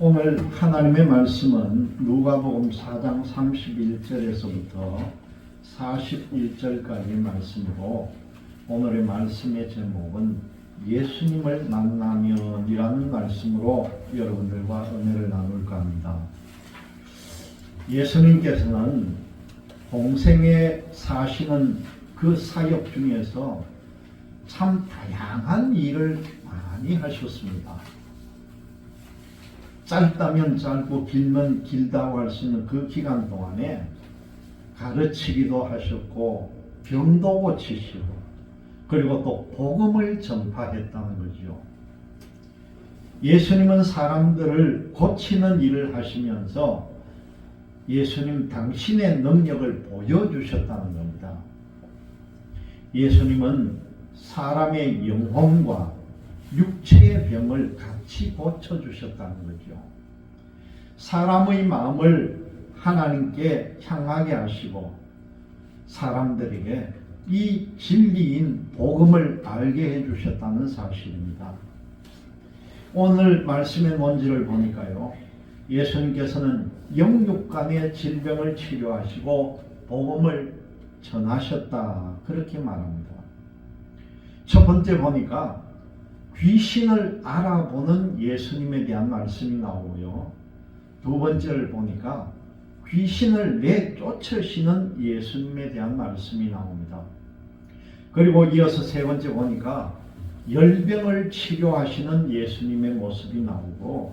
오늘 하나님의 말씀은 누가복음 4장 31절에서부터 41절까지의 말씀이고, 오늘의 말씀의 제목은 예수님을 만나면이라는 말씀으로 여러분들과 은혜를 나눌까 합니다. 예수님께서는 공생에 사시는 그 사역 중에서 참 다양한 일을 많이 하셨습니다. 짧다면 짧고 길면 길다고 할 수 있는 그 기간 동안에 가르치기도 하셨고 병도 고치시고 그리고 또 복음을 전파했다는 거죠. 예수님은 사람들을 고치는 일을 하시면서 예수님 당신의 능력을 보여주셨다는 겁니다. 예수님은 사람의 영혼과 육체의 병을 같이 고쳐주셨다는 거죠. 사람의 마음을 하나님께 향하게 하시고 사람들에게 이 진리인 복음을 알게 해주셨다는 사실입니다. 오늘 말씀의 본질을 보니까요, 예수님께서는 영육간의 질병을 치료하시고 복음을 전하셨다, 그렇게 말합니다. 첫 번째 보니까 귀신을 알아보는 예수님에 대한 말씀이 나오고요, 두 번째를 보니까 귀신을 내쫓으시는 예수님에 대한 말씀이 나옵니다. 그리고 이어서 세 번째 보니까 열병을 치료하시는 예수님의 모습이 나오고,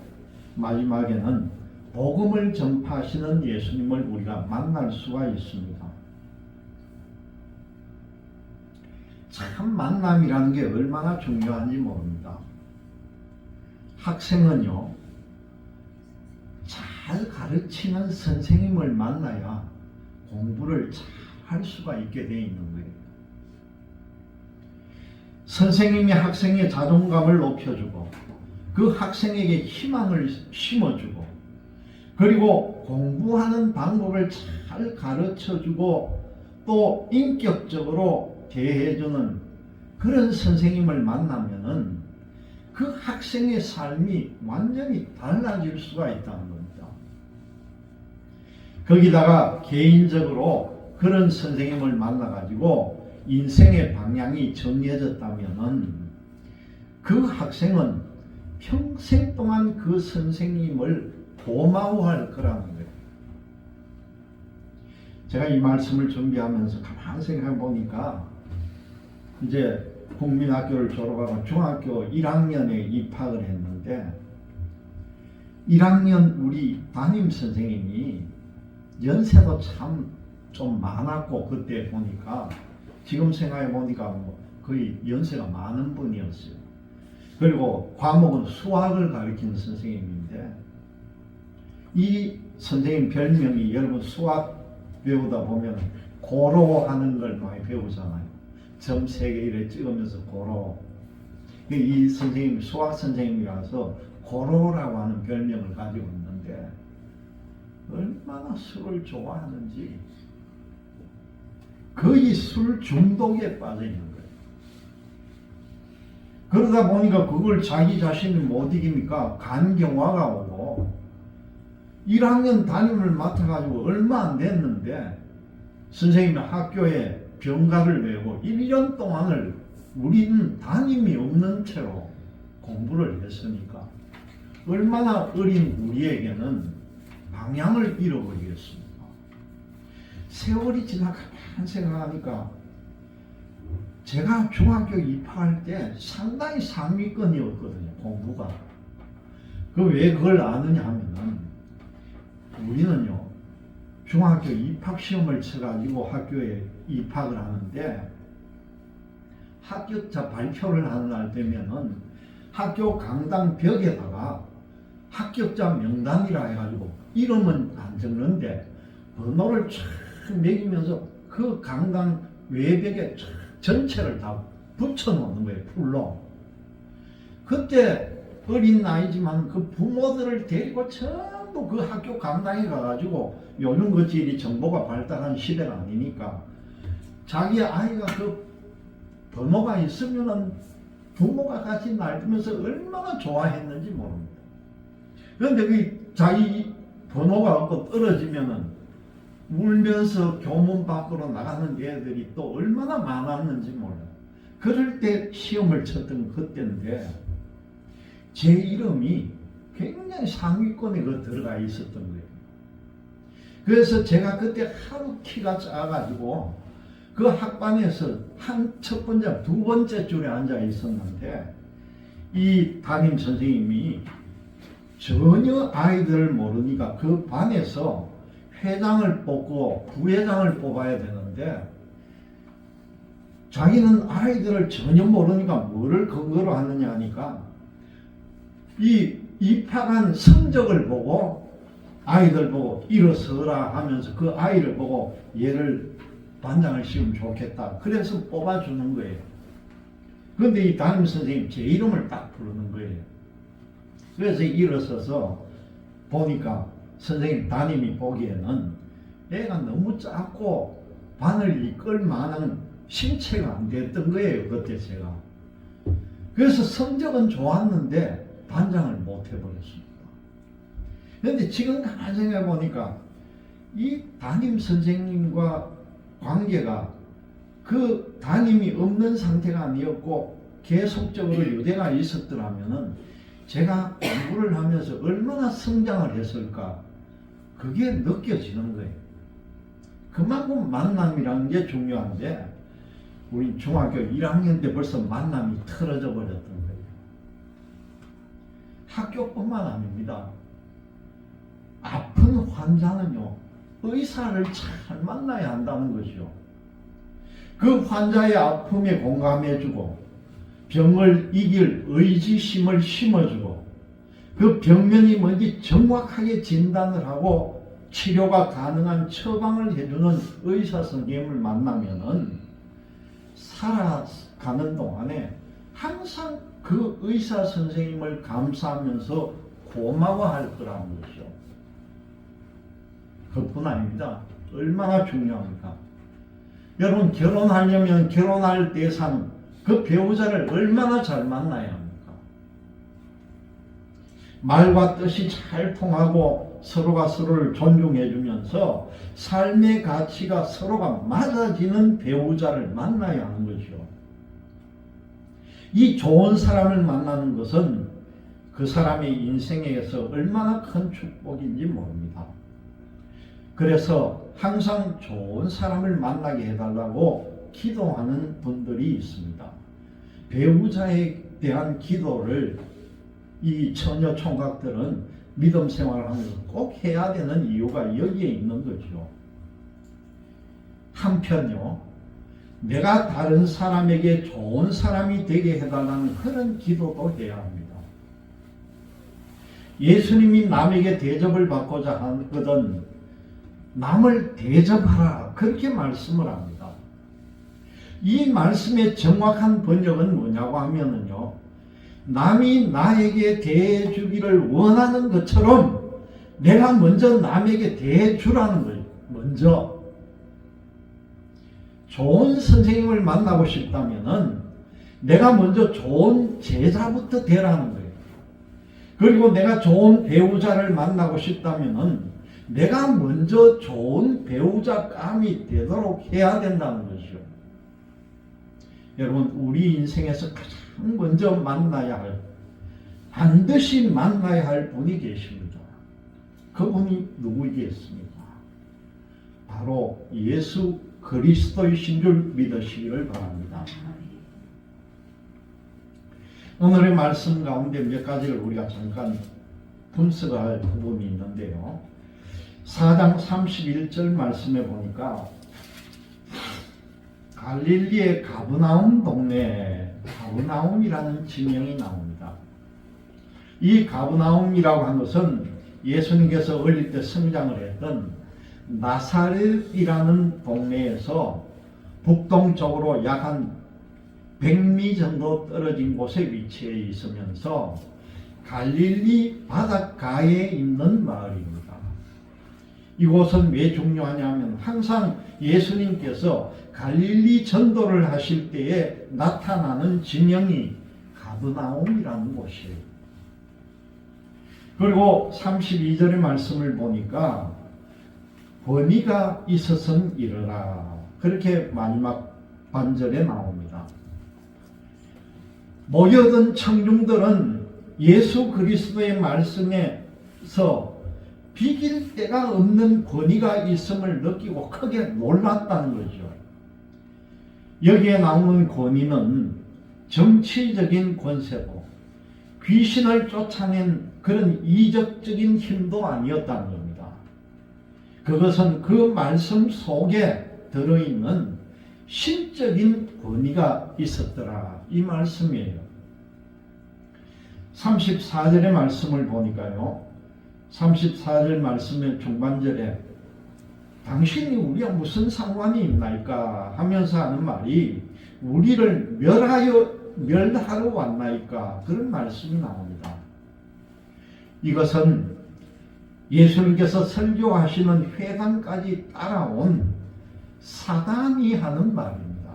마지막에는 복음을 전파하시는 예수님을 우리가 만날 수가 있습니다. 참 만남이라는 게 얼마나 중요한지 모릅니다. 학생은요, 잘 가르치는 선생님을 만나야 공부를 잘 할 수가 있게 되어 있는 거예요. 선생님이 학생의 자존감을 높여주고 그 학생에게 희망을 심어주고 그리고 공부하는 방법을 잘 가르쳐주고 또 인격적으로 대해주는 그런 선생님을 만나면은 그 학생의 삶이 완전히 달라질 수가 있다는 겁니다. 거기다가 개인적으로 그런 선생님을 만나가지고 인생의 방향이 정해졌다면은 그 학생은 평생 동안 그 선생님을 고마워할 거라는 거예요. 제가 이 말씀을 준비하면서 가만히 생각해 보니까 이제 국민학교를 졸업하고 중학교 1학년에 입학을 했는데 1학년 우리 담임 선생님이 연세도 참 좀 많았고, 그때 보니까 지금 생각해 보니까 뭐 거의 연세가 많은 분이었어요. 그리고 과목은 수학을 가르치는 선생님인데 이 선생님 별명이, 여러분 수학 배우다 보면 고로 하는 걸 많이 배우잖아요. 점 3개 이렇게 찍으면서 고로. 이 선생님 수학 선생님이라서 고로라고 하는 별명을 가지고 있는데 얼마나 술을 좋아하는지 거의 술 중독에 빠져 있는 거예요. 그러다 보니까 그걸 자기 자신이 못 이기니까 간경화가 오고 1학년 담임을 맡아가지고 얼마 안 됐는데 선생님이 학교에 병가를 내고 1년 동안을 우리는 담임이 없는 채로 공부를 했으니까 얼마나 어린 우리에게는 방향을 잃어버리겠습니까? 세월이 지나가면 생각하니까 제가 중학교 입학할 때 상당히 상위권이었거든요, 공부가. 왜 그걸 아느냐 하면은 우리는요, 중학교 입학시험을 쳐가지고 학교에 입학을 하는데 합격자 발표를 하는 날 되면은 학교 강당 벽에다가 합격자 명단이라 해가지고 이름은 안 적는데 번호를 쫙 매기면서 그 강당 외벽에 전체를 다 붙여놓는 거예요, 풀로. 그때 어린 나이지만 그 부모들을 데리고 전부 그 학교 강당에 가가지고, 요즘 그치 정보가 발달한 시대가 아니니까 자기 아이가 그 번호가 있으면은 부모가 같이 날리면서 얼마나 좋아했는지 모릅니다. 그런데 그 자기 번호가 없고 떨어지면은 울면서 교문 밖으로 나가는 애들이 또 얼마나 많았는지 몰라요. 그럴 때 시험을 쳤던 그때인데 제 이름이 굉장히 상위권에 들어가 있었던 거예요. 그래서 제가 그때 하루 키가 작아가지고 그 학반에서 첫 번째, 두 번째 줄에 앉아 있었는데 이 담임 선생님이 전혀 아이들을 모르니까 그 반에서 회장을 뽑고 부회장을 뽑아야 되는데 자기는 아이들을 전혀 모르니까 뭐를 근거로 하느냐 하니까 이 입학한 성적을 보고 아이들 보고 일어서라 하면서 그 아이를 보고 얘를 반장을 씌우면 좋겠다. 그래서 뽑아주는 거예요. 그런데 이 담임 선생님 제 이름을 딱 부르는 거예요. 그래서 일어서서 보니까 선생님 담임이 보기에는 애가 너무 작고 반을 이끌 만한 신체가 안 됐던 거예요. 그때 제가. 그래서 성적은 좋았는데 반장을 못 해버렸습니다. 그런데 지금 가만히 생각해 보니까 이 담임 선생님과 관계가 그 담임이 없는 상태가 아니었고 계속적으로 유대가 있었더라면은 제가 공부를 하면서 얼마나 성장을 했을까 그게 느껴지는 거예요. 그만큼 만남이라는 게 중요한데 우리 중학교 1학년 때 벌써 만남이 틀어져 버렸던 거예요. 학교뿐만 아닙니다. 아픈 환자는요 의사를 잘 만나야 한다는 것이요. 그 환자의 아픔에 공감해주고 병을 이길 의지심을 심어주고 그 병면이 뭔지 정확하게 진단을 하고 치료가 가능한 처방을 해주는 의사 선생님을 만나면은 살아가는 동안에 항상 그 의사 선생님을 감사하면서 고마워할 거라는 것이죠. 그뿐 아닙니다. 얼마나 중요합니까? 여러분 결혼하려면 결혼할 대상 그 배우자를 얼마나 잘 만나야 합니까? 말과 뜻이 잘 통하고 서로가 서로를 존중해 주면서 삶의 가치가 서로가 맞아지는 배우자를 만나야 하는 것이요. 이 좋은 사람을 만나는 것은 그 사람의 인생에서 얼마나 큰 축복인지 모릅니다. 그래서 항상 좋은 사람을 만나게 해달라고 기도하는 분들이 있습니다. 배우자에 대한 기도를 이 처녀 총각들은 믿음 생활을 하면서 꼭 해야 되는 이유가 여기에 있는 거죠. 한편요, 내가 다른 사람에게 좋은 사람이 되게 해달라는 그런 기도도 해야 합니다. 예수님이 남에게 대접을 받고자 하거든 남을 대접하라 그렇게 말씀을 합니다. 이 말씀의 정확한 번역은 뭐냐고 하면은요, 남이 나에게 대해주기를 원하는 것처럼 내가 먼저 남에게 대해주라는 거예요. 먼저 좋은 선생님을 만나고 싶다면은 내가 먼저 좋은 제자부터 되라는 거예요. 그리고 내가 좋은 배우자를 만나고 싶다면은 내가 먼저 좋은 배우자감이 되도록 해야 된다는 것이죠. 여러분 우리 인생에서 가장 먼저 만나야 할, 반드시 만나야 할 분이 계십니다. 그분이 누구이겠습니까? 바로 예수 그리스도이신 줄 믿으시기를 바랍니다. 오늘의 말씀 가운데 몇 가지를 우리가 잠깐 분석할 부분이 있는데요. 4장 31절 말씀에 보니까 갈릴리의 가브나움 동네에 가브나움이라는 지명이 나옵니다. 이 가브나움이라고 한 것은 예수님께서 어릴 때 성장을 했던 나사렛이라는 동네에서 북동쪽으로 약 한 100리 정도 떨어진 곳에 위치해 있으면서 갈릴리 바닷가에 있는 마을입니다. 이곳은 왜 중요하냐면 항상 예수님께서 갈릴리 전도를 하실 때에 나타나는 지명이 가브나움이라는 곳이에요. 그리고 32절의 말씀을 보니까 권위가 있어서는 이르라. 그렇게 마지막 반절에 나옵니다. 모여든 청중들은 예수 그리스도의 말씀에서 비길 데가 없는 권위가 있음을 느끼고 크게 놀랐다는 거죠. 여기에 나오는 권위는 정치적인 권세고 귀신을 쫓아낸 그런 이적적인 힘도 아니었다는 겁니다. 그것은 그 말씀 속에 들어있는 신적인 권위가 있었더라, 이 말씀이에요. 34절의 말씀을 보니까요, 34절 말씀의 중반절에 당신이 우리와 무슨 상관이 있나이까 하면서 하는 말이 우리를 멸하러 왔나이까, 그런 말씀이 나옵니다. 이것은 예수님께서 설교하시는 회당까지 따라온 사단이 하는 말입니다.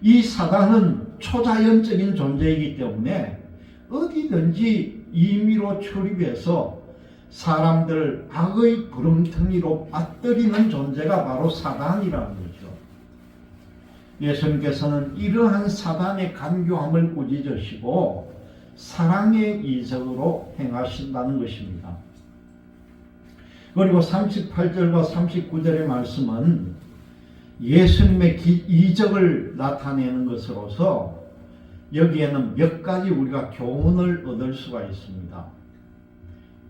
이 사단은 초자연적인 존재이기 때문에 어디든지 임의로 출입해서 사람들 악의 구렁텅이로 빠뜨리는 존재가 바로 사단이라는 거죠. 예수님께서는 이러한 사단의 간교함을 꾸짖으시고 사랑의 이적으로 행하신다는 것입니다. 그리고 38절과 39절의 말씀은 예수님의 이적을 나타내는 것으로서 여기에는 몇 가지 우리가 교훈을 얻을 수가 있습니다.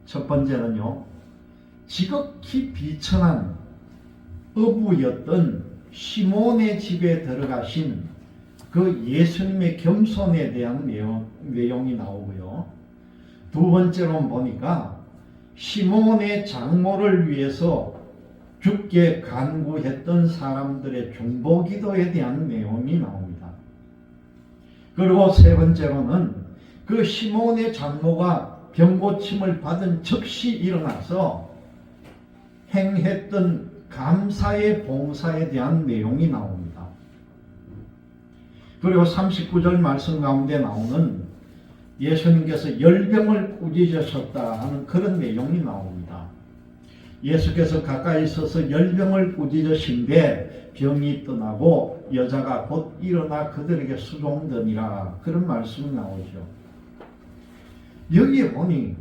첫 번째는요, 지극히 비천한 어부였던 시몬의 집에 들어가신 그 예수님의 겸손에 대한 내용이 나오고요. 두 번째로 보니까 시몬의 장모를 위해서 죽게 간구했던 사람들의 중보기도에 대한 내용이 나옵니다. 그리고 세 번째로는 그 시몬의 장모가 병고침을 받은 즉시 일어나서 행했던 감사의 봉사에 대한 내용이 나옵니다. 그리고 39절 말씀 가운데 나오는 예수님께서 열병을 꾸짖으셨다 하는 그런 내용이 나옵니다. 예수께서 가까이 서서 열병을 꾸짖으신데 병이 떠나고 여자가 곧 일어나 그들에게 수종되니라, 그런 말씀이 나오죠. 여기에 보니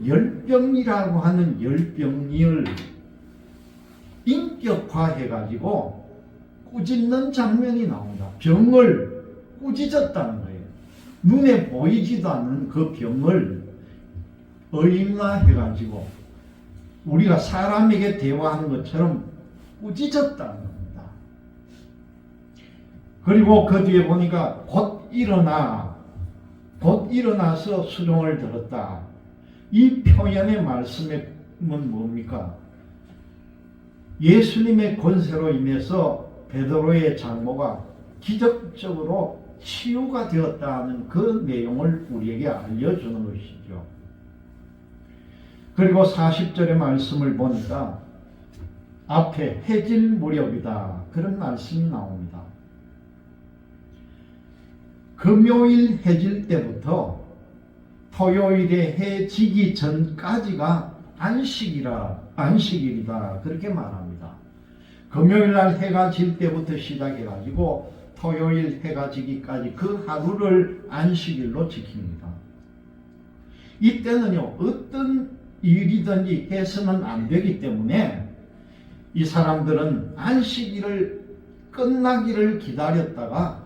열병이라고 하는 열병을 인격화해가지고 꾸짖는 장면이 나옵니다. 병을 꾸짖었다는 거예요. 눈에 보이지도 않는 그 병을 의인화해가지고 우리가 사람에게 대화하는 것처럼 꾸짖었다는 겁니다. 그리고 그 뒤에 보니까 곧 일어나서 수종을 들었다. 이 표현의 말씀은 뭡니까? 예수님의 권세로 인해서 베드로의 장모가 기적적으로 치유가 되었다는 그 내용을 우리에게 알려주는 것이죠. 그리고 40절의 말씀을 보니까 앞에 해질 무렵이다, 그런 말씀이 나옵니다. 금요일 해질 때부터 토요일에 해 지기 전까지가 안식일이다, 그렇게 말합니다. 금요일날 해가 질 때부터 시작해가지고 토요일 해가 지기까지 그 하루를 안식일로 지킵니다. 이때는요, 어떤 일이든지 해서는 안 되기 때문에 이 사람들은 안식일을 끝나기를 기다렸다가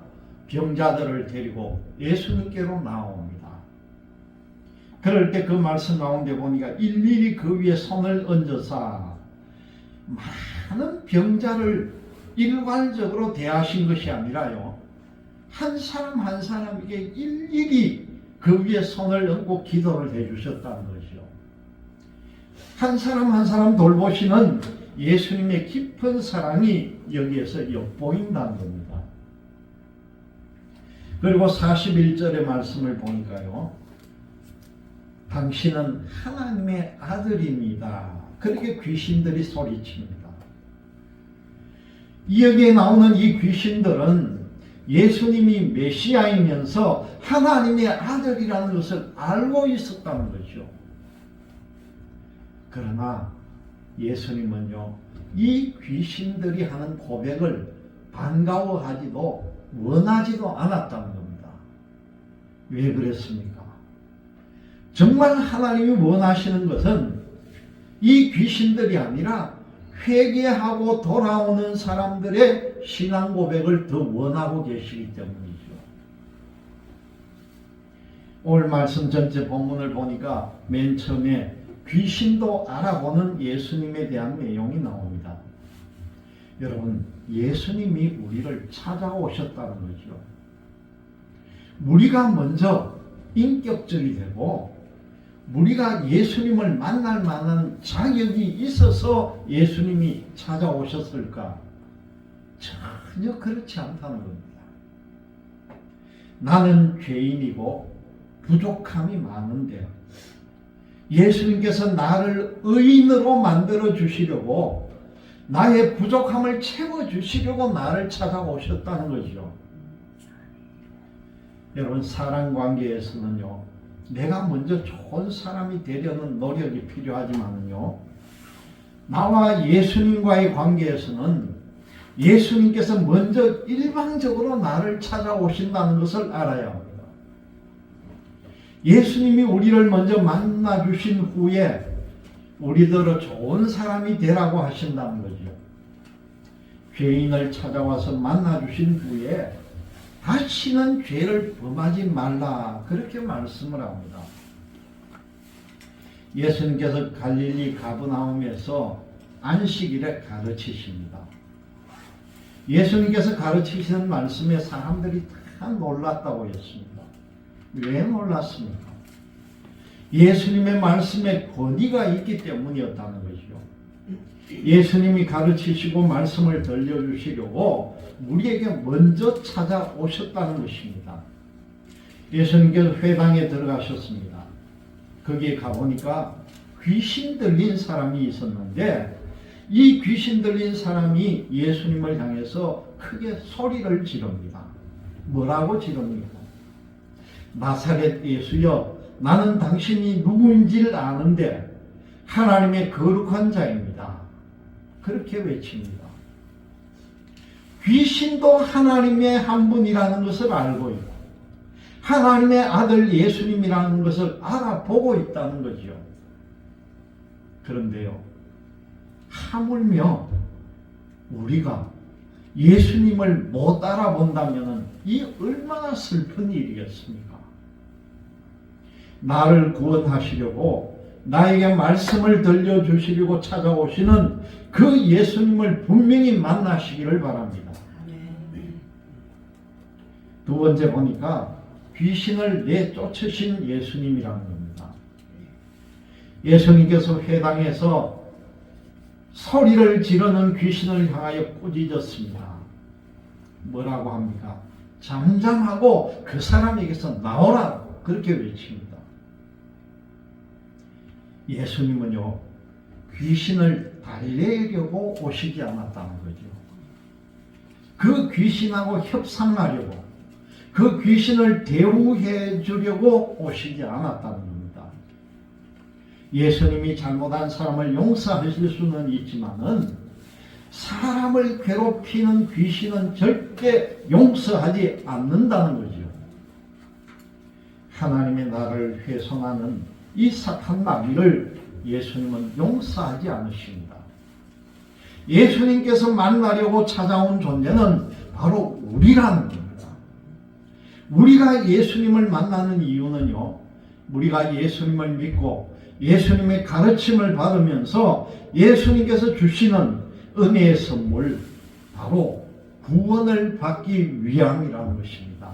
병자들을 데리고 예수님께로 나옵니다. 그럴 때 그 말씀 가운데 보니까 일일이 그 위에 손을 얹어서 많은 병자를 일괄적으로 대하신 것이 아니라요, 한 사람 한 사람에게 일일이 그 위에 손을 얹고 기도를 해주셨다는 것이요. 한 사람 한 사람 돌보시는 예수님의 깊은 사랑이 여기에서 엿보인다는 겁니다. 그리고 41절의 말씀을 보니까요, 당신은 하나님의 아들입니다, 그렇게 귀신들이 소리칩니다. 여기에 나오는 이 귀신들은 예수님이 메시아이면서 하나님의 아들이라는 것을 알고 있었다는 거죠. 그러나 예수님은요, 이 귀신들이 하는 고백을 반가워하지도 원하지도 않았다는 겁니다. 왜 그랬습니까? 정말 하나님이 원하시는 것은 이 귀신들이 아니라 회개하고 돌아오는 사람들의 신앙 고백을 더 원하고 계시기 때문이죠. 오늘 말씀 전체 본문을 보니까 맨 처음에 귀신도 알아보는 예수님에 대한 내용이 나옵니다. 여러분, 예수님이 우리를 찾아오셨다는 거죠. 우리가 먼저 인격적이 되고 우리가 예수님을 만날 만한 자격이 있어서 예수님이 찾아오셨을까? 전혀 그렇지 않다는 겁니다. 나는 죄인이고 부족함이 많은데 예수님께서 나를 의인으로 만들어 주시려고, 나의 부족함을 채워 주시려고 나를 찾아오셨다는 거죠. 여러분, 사람 관계에서는요, 내가 먼저 좋은 사람이 되려는 노력이 필요하지만요, 나와 예수님과의 관계에서는 예수님께서 먼저 일방적으로 나를 찾아오신다는 것을 알아야 합니다. 예수님이 우리를 먼저 만나주신 후에 우리더러 좋은 사람이 되라고 하신다는 거죠. 죄인을 찾아와서 만나주신 후에 다시는 죄를 범하지 말라, 그렇게 말씀을 합니다. 예수님께서 갈릴리 가버나움에서 안식일에 가르치십니다. 예수님께서 가르치시는 말씀에 사람들이 다 놀랐다고 했습니다. 왜 놀랐습니까? 예수님의 말씀에 권위가 있기 때문이었다는 것이죠. 예수님이 가르치시고 말씀을 들려주시려고 우리에게 먼저 찾아오셨다는 것입니다. 예수님께서 회당에 들어가셨습니다. 거기에 가보니까 귀신 들린 사람이 있었는데, 이 귀신 들린 사람이 예수님을 향해서 크게 소리를 지릅니다. 뭐라고 지릅니까? 나사렛 예수여, 나는 당신이 누구인지를 아는데 하나님의 거룩한 자입니다. 그렇게 외칩니다. 귀신도 하나님의 한 분이라는 것을 알고 있고 하나님의 아들 예수님이라는 것을 알아보고 있다는 거죠. 그런데요, 하물며 우리가 예수님을 못 알아본다면 이 얼마나 슬픈 일이겠습니까? 나를 구원하시려고, 나에게 말씀을 들려주시려고 찾아오시는 그 예수님을 분명히 만나시기를 바랍니다. 두 번째 보니까 귀신을 내쫓으신 예수님이라는 겁니다. 예수님께서 회당에서 소리를 지르는 귀신을 향하여 꾸짖었습니다. 뭐라고 합니까? 잠잠하고 그 사람에게서 나오라, 그렇게 외칩니다. 예수님은요, 귀신을 달래려고 오시지 않았다는 거죠. 그 귀신하고 협상하려고, 그 귀신을 대우해 주려고 오시지 않았다는 겁니다. 예수님이 잘못한 사람을 용서하실 수는 있지만은 사람을 괴롭히는 귀신은 절대 용서하지 않는다는 거죠. 하나님의 나라를 훼손하는 이 사탄 마귀를 예수님은 용서하지 않으십니다. 예수님께서 만나려고 찾아온 존재는 바로 우리라는 겁니다. 우리가 예수님을 만나는 이유는요, 우리가 예수님을 믿고 예수님의 가르침을 받으면서 예수님께서 주시는 은혜의 선물, 바로 구원을 받기 위함이라는 것입니다.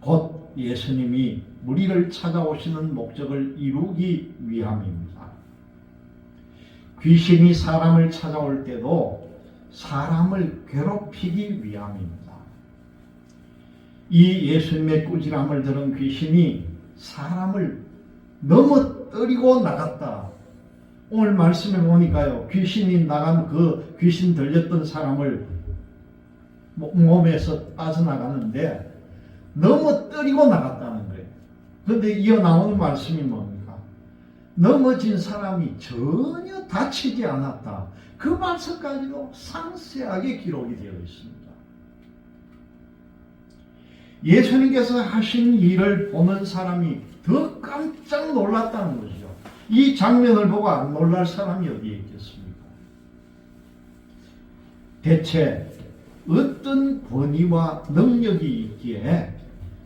곧 예수님이 우리를 찾아오시는 목적을 이루기 위함입니다. 귀신이 사람을 찾아올 때도 사람을 괴롭히기 위함입니다. 이 예수님의 꾸지람을 들은 귀신이 사람을 넘어뜨리고 나갔다. 오늘 말씀에 보니까요, 귀신이 나간 그 귀신 들렸던 사람을 몸에서 빠져나가는데 너무 떨리고 나갔다는 거예요. 그런데 이어 나오는 말씀이 뭡니까? 넘어진 사람이 전혀 다치지 않았다. 그 말씀까지도 상세하게 기록이 되어 있습니다. 예수님께서 하신 일을 보는 사람이 더 깜짝 놀랐다는 거죠. 이 장면을 보고 안 놀랄 사람이 어디에 있겠습니까? 대체 어떤 권위와 능력이 있기에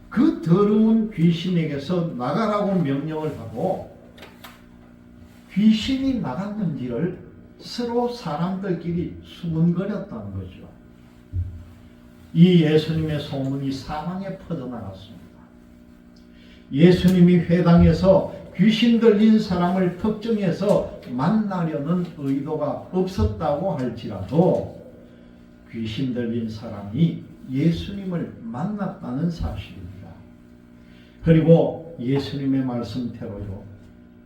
그 더러운 귀신에게서 나가라고 명령을 하고 귀신이 나갔는지를 서로 사람들끼리 수군거렸다는 거죠. 이 예수님의 소문이 사방에 퍼져나갔습니다. 예수님이 회당에서 귀신 들린 사람을 특정해서 만나려는 의도가 없었다고 할지라도 귀신 들린 사람이 예수님을 만났다는 사실입니다. 그리고 예수님의 말씀대로요,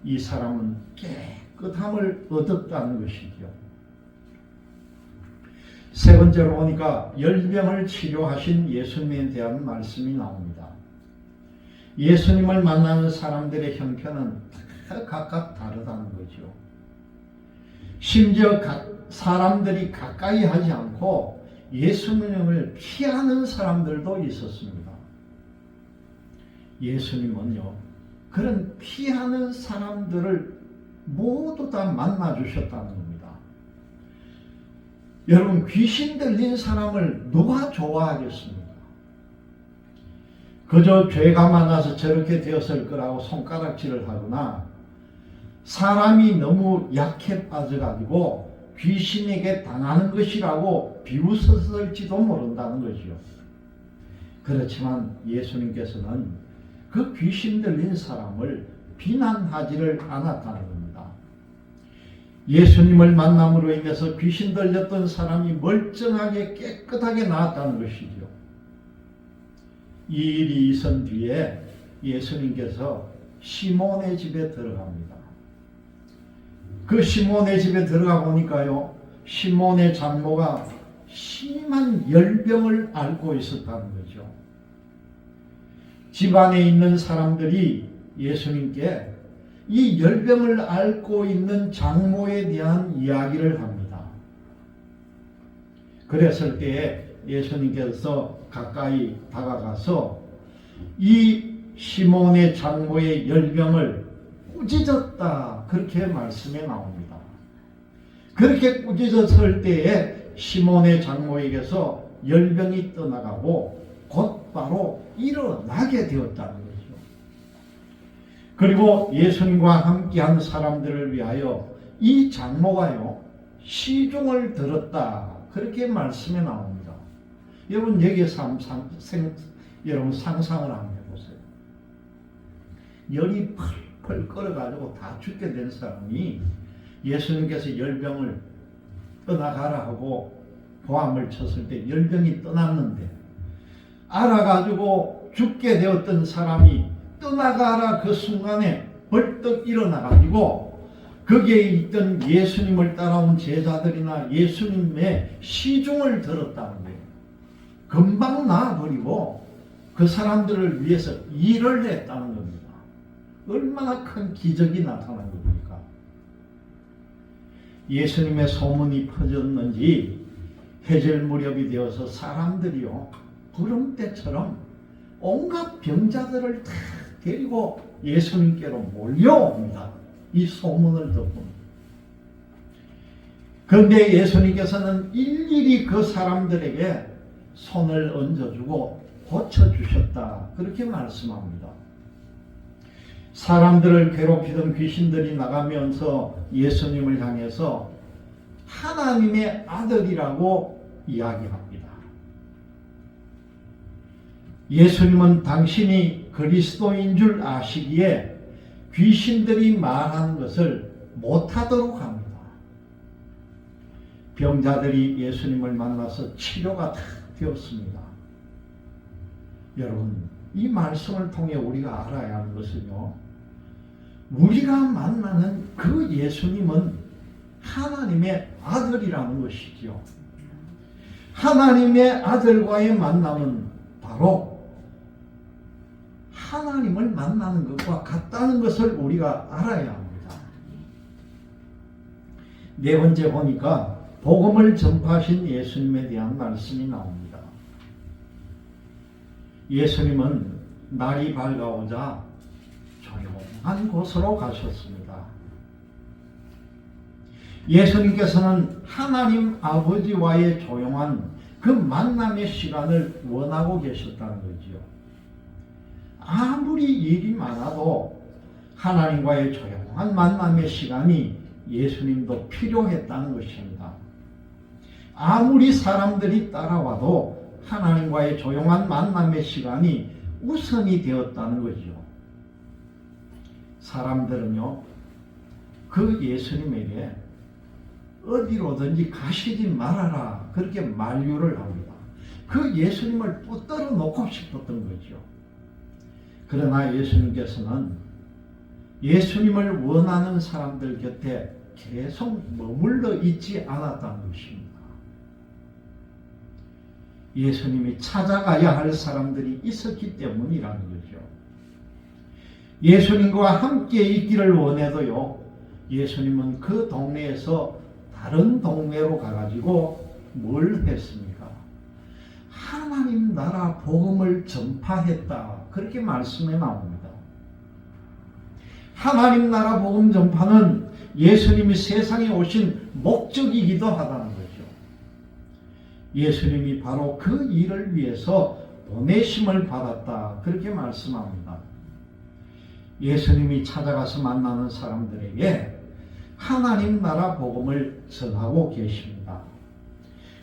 이 사람은 깨끗함을 얻었다는 것이죠. 세 번째로 보니까 열병을 치료하신 예수님에 대한 말씀이 나옵니다. 예수님을 만나는 사람들의 형편은 다 각각 다르다는 거죠. 심지어 사람들이 가까이 하지 않고 예수님을 피하는 사람들도 있었습니다. 예수님은요, 그런 피하는 사람들을 모두 다 만나주셨다는 겁니다. 여러분, 귀신 들린 사람을 누가 좋아하겠습니까? 그저 죄가 많아서 저렇게 되었을 거라고 손가락질을 하거나 사람이 너무 약해 빠져가지고 귀신에게 당하는 것이라고 비웃었을지도 모른다는 거죠. 그렇지만 예수님께서는 그 귀신 들린 사람을 비난하지를 않았다는 겁니다. 예수님을 만남으로 인해서 귀신 들렸던 사람이 멀쩡하게 깨끗하게 나았다는 것이죠. 이 일이 있은 뒤에 예수님께서 시몬의 집에 들어갑니다. 그 시몬의 집에 들어가 보니까요, 시몬의 장모가 심한 열병을 앓고 있었다는 거죠. 집안에 있는 사람들이 예수님께 이 열병을 앓고 있는 장모에 대한 이야기를 합니다. 그랬을 때에 예수님께서 가까이 다가가서 이 시몬의 장모의 열병을 꾸짖었다, 그렇게 말씀에 나옵니다. 그렇게 꾸짖었을 때에 시몬의 장모에게서 열병이 떠나가고 곧바로 일어나게 되었다는 거죠. 그리고 예수님과 함께한 사람들을 위하여 이 장모가요, 시중을 들었다, 그렇게 말씀에 나옵니다. 여러분, 여기에서 여러분 상상을 한번 해보세요. 열이 펄펄 끓어가지고 다 죽게 된 사람이 예수님께서 열병을 떠나가라 하고 고함을 쳤을 때 열병이 떠났는데, 알아가지고 죽게 되었던 사람이 떠나가라 그 순간에 벌떡 일어나가지고 거기에 있던 예수님을 따라온 제자들이나 예수님의 시중을 들었다는 거예요. 금방 나아버리고 그 사람들을 위해서 일을 했다는 겁니다. 얼마나 큰 기적이 나타난 겁니까? 예수님의 소문이 퍼졌는지 해질 무렵이 되어서 사람들이요, 구름대처럼 온갖 병자들을 다 데리고 예수님께로 몰려옵니다. 이 소문을 듣고. 그런데 예수님께서는 일일이 그 사람들에게 손을 얹어주고 고쳐주셨다, 그렇게 말씀합니다. 사람들을 괴롭히던 귀신들이 나가면서 예수님을 향해서 하나님의 아들이라고 이야기합니다. 예수님은 당신이 그리스도인 줄 아시기에 귀신들이 말하는 것을 못하도록 합니다. 병자들이 예수님을 만나서 치료가 다 되었습니다. 여러분, 이 말씀을 통해 우리가 알아야 하는 것은요, 우리가 만나는 그 예수님은 하나님의 아들이라는 것이죠. 하나님의 아들과의 만남은 바로 하나님을 만나는 것과 같다는 것을 우리가 알아야 합니다. 네 번째 보니까 복음을 전파하신 예수님에 대한 말씀이 나옵니다. 예수님은 날이 밝아오자 조용한 곳으로 가셨습니다. 예수님께서는 하나님 아버지와의 조용한 그 만남의 시간을 원하고 계셨다는 거지요. 아무리 일이 많아도 하나님과의 조용한 만남의 시간이 예수님도 필요했다는 것입니다. 아무리 사람들이 따라와도 하나님과의 조용한 만남의 시간이 우선이 되었다는 거죠. 사람들은요, 그 예수님에게 어디로든지 가시지 말아라 그렇게 만류를 합니다. 그 예수님을 붙들어 놓고 싶었던 거죠. 그러나 예수님께서는 예수님을 원하는 사람들 곁에 계속 머물러 있지 않았다는 것입니다. 예수님이 찾아가야 할 사람들이 있었기 때문이라는 거죠. 예수님과 함께 있기를 원해도요, 예수님은 그 동네에서 다른 동네로 가가지고 뭘 했습니까? 하나님 나라 복음을 전파했다. 그렇게 말씀에 나옵니다. 하나님 나라 복음 전파는 예수님이 세상에 오신 목적이기도 하다는 거죠. 예수님이 바로 그 일을 위해서 보내심을 받았다. 그렇게 말씀합니다. 예수님이 찾아가서 만나는 사람들에게 하나님 나라 복음을 전하고 계십니다.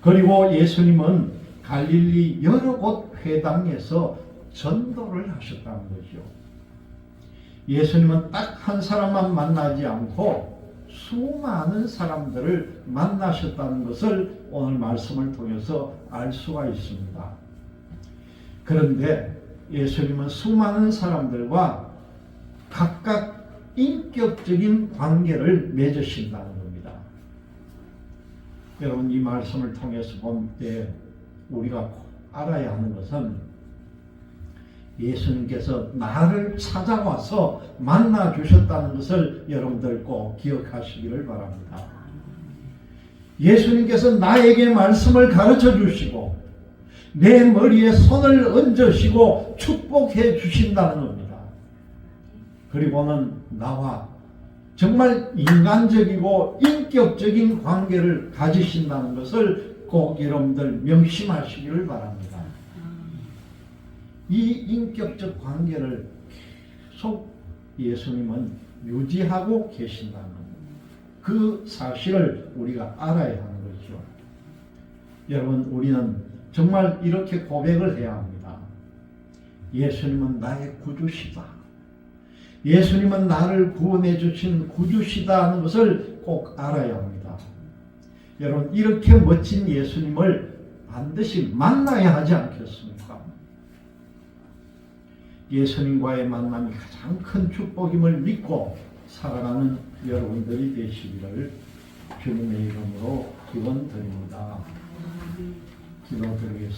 그리고 예수님은 갈릴리 여러 곳 회당에서 전도를 하셨다는 거죠. 예수님은 딱 한 사람만 만나지 않고 수많은 사람들을 만나셨다는 것을 오늘 말씀을 통해서 알 수가 있습니다. 그런데 예수님은 수많은 사람들과 각각 인격적인 관계를 맺으신다는 겁니다. 여러분, 이 말씀을 통해서 볼 때 우리가 알아야 하는 것은 예수님께서 나를 찾아와서 만나 주셨다는 것을 여러분들 꼭 기억하시기를 바랍니다. 예수님께서 나에게 말씀을 가르쳐 주시고 내 머리에 손을 얹으시고 축복해 주신다는 겁니다. 그리고는 나와 정말 인간적이고 인격적인 관계를 가지신다는 것을 꼭 여러분들 명심하시기를 바랍니다. 이 인격적 관계를 계속 예수님은 유지하고 계신다는 그 사실을 우리가 알아야 하는 거죠. 여러분, 우리는 정말 이렇게 고백을 해야 합니다. 예수님은 나의 구주시다. 예수님은 나를 구원해 주신 구주시다 하는 것을 꼭 알아야 합니다. 여러분, 이렇게 멋진 예수님을 반드시 만나야 하지 않겠습니까? 예수님과의 만남이 가장 큰 축복임을 믿고 살아가는 여러분들이 되시기를 주님의 이름으로 기원드립니다. 기도드리겠습니다.